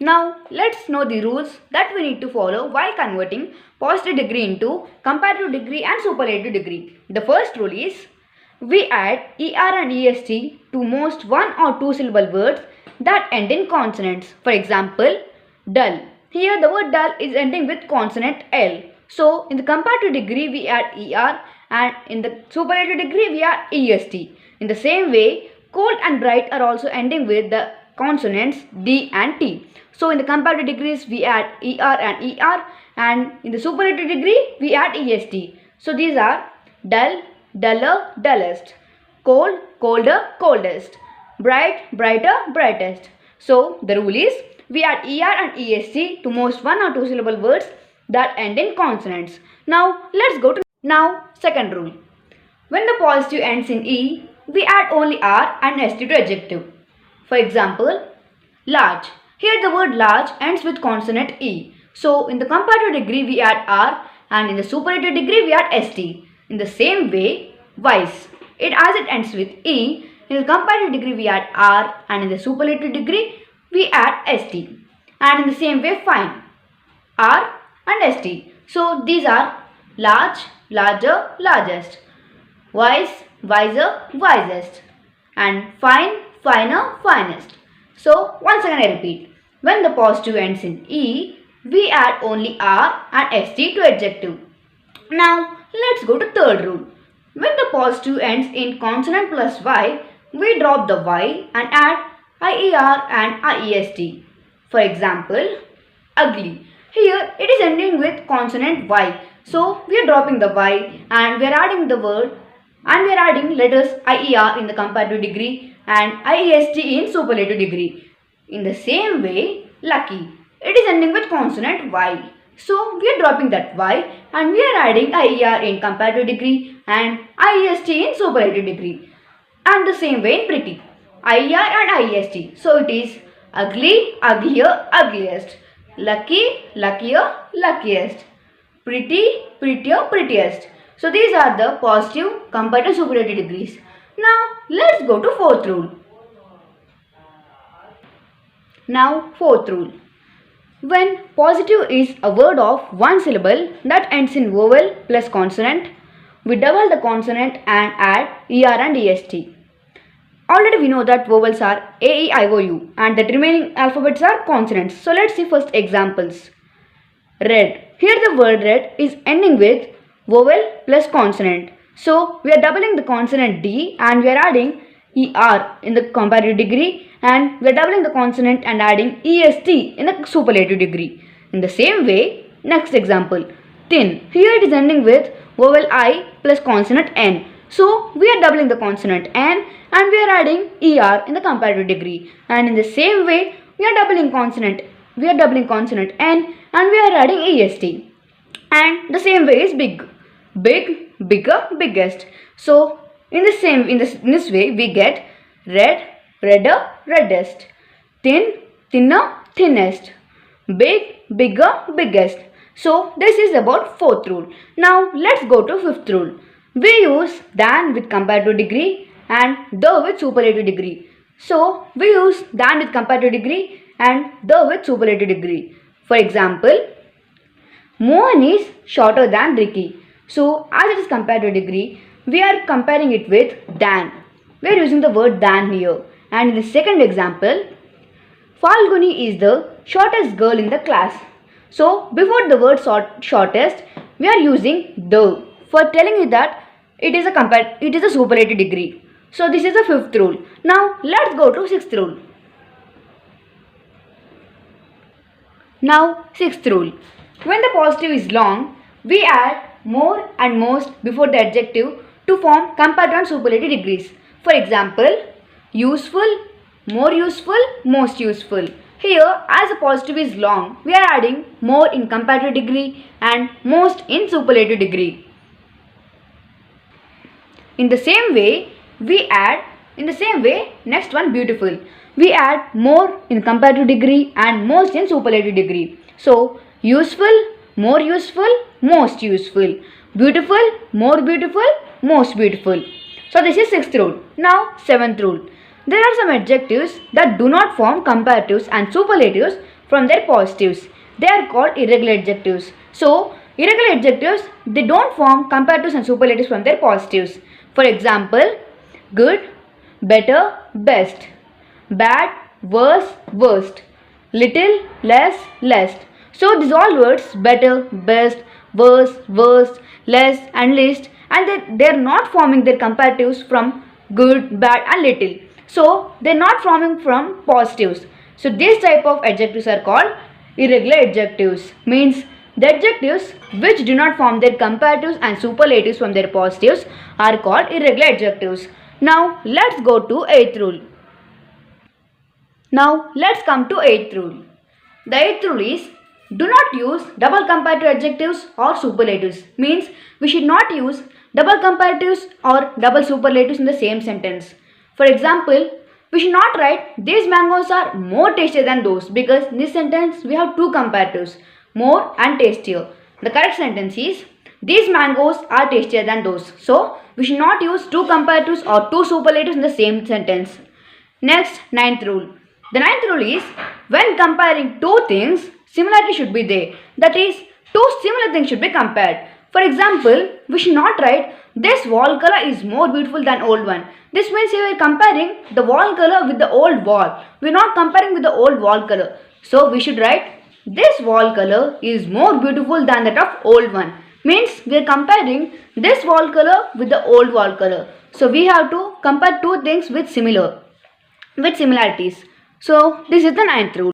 Now let's know the rules that we need to follow while converting positive degree into comparative degree and superlative degree. The first rule is we add er and est to most one or two syllable words that end in consonants. For example, dull. Here the word dull is ending with consonant L. So in the comparative degree we add er and in the superlative degree we add est. In the same way, cold and bright are also ending with the consonants D and T. So in the comparative degrees we add er and in the superlative degree we add est. So these are dull, duller, dullest, cold, colder, coldest, bright, brighter, brightest. So the rule is we add er and est to most one or two syllable words that end in consonants. Now let's go to second rule. When the positive ends in e, we add only r and st to adjective. For example, large. Here the word large ends with consonant e. So in the comparative degree we add r and in the superlative degree we add st. In the same way, wise. As it ends with e, in the comparative degree we add r and in the superlative degree we add st. And in the same way, fine. R and st. So these are large, larger, largest, wise, wiser, wisest, and fine, finer, finest. So once again I repeat, when the positive ends in e, we add only r and st to adjective. Now let's go to third rule. When the positive ends in consonant plus y, we drop the y and add ier and iest. For example, ugly. Here it is ending with consonant y. So we are dropping the y and we are adding the word and we are adding letters ier in the comparative degree and iest in superlative degree. In the same way, lucky. It is ending with consonant y. So we are dropping that y and we are adding ier in comparative degree and iest in superlative degree. And the same way in pretty. IR and IST. So it is ugly, uglier, ugliest. Lucky, luckier, luckiest. Pretty, prettier, prettiest. So these are the positive, comparative, superlative degrees. Now let's go to fourth rule. Now fourth rule. When positive is a word of one syllable that ends in vowel plus consonant, we double the consonant and add ER and EST. Already we know that vowels are A, E, I, O, U and the remaining alphabets are consonants. So let's see first examples. Red. Here the word red is ending with vowel plus consonant. So we are doubling the consonant D and we are adding ER in the comparative degree and we are doubling the consonant and adding EST in the superlative degree. In the same way, next example. Thin. Here it is ending with vowel I plus consonant N. So we are doubling the consonant N and we are adding ER in the comparative degree. And in the same way, we are doubling consonant N and we are adding EST. And the same way is big. Big, bigger, biggest. So in this way we get red, redder, reddest. Thin, thinner, thinnest. Big, bigger, biggest. So this is about fourth rule. Now let's go to fifth rule. We use than with comparative degree and the with superlative degree. So we use than with comparative degree and the with superlative degree. For example, Mohan is shorter than Ricky. So as it is comparative degree, we are comparing it with than. We are using the word than here. And in the second example, Falguni is the shortest girl in the class. So before the word shortest, we are using the for telling you that it is a superlative degree. So this is the fifth rule. Now let's go to sixth rule. Now sixth rule. When the positive is long, we add more and most before the adjective to form comparative and superlative degrees. For example, useful, more useful, most useful. Here, as the positive is long, we are adding more in comparative degree and most in superlative degree. In the same way, next one beautiful. We add more in comparative degree and most in superlative degree. So, useful, more useful, most useful. Beautiful, more beautiful, most beautiful. So this is sixth rule. Now seventh rule. There are some adjectives that do not form comparatives and superlatives from their positives. They are called irregular adjectives. So, irregular adjectives, they don't form comparatives and superlatives from their positives. For example, good, better, best, bad, worse, worst, little, less, less. So these all words better, best, worse, worst, less and least, and they are not forming their comparatives from good, bad and little. So they are not forming from positives. So these type of adjectives are called irregular adjectives. Means the adjectives which do not form their comparatives and superlatives from their positives are called irregular adjectives. Now let's go to 8th rule. Now let's come to 8th rule. The 8th rule is do not use double comparative adjectives or superlatives. Means we should not use double comparatives or double superlatives in the same sentence. For example, we should not write these mangoes are more tastier than those, because in this sentence we have two comparatives, more and tastier. The correct sentence is these mangoes are tastier than those. So we should not use two comparatives or two superlatives in the same sentence. Next, 9th rule. The 9th rule is when comparing two things, similarity should be there. That is, two similar things should be compared. For example, we should not write this wall color is more beautiful than old one. This means we are comparing the wall color with the old wall. We are not comparing with the old wall color. So we should write this wall color is more beautiful than that of old one. Means we are comparing this wall color with the old wall color. So we have to compare two things with similarities. So this is the 9th rule.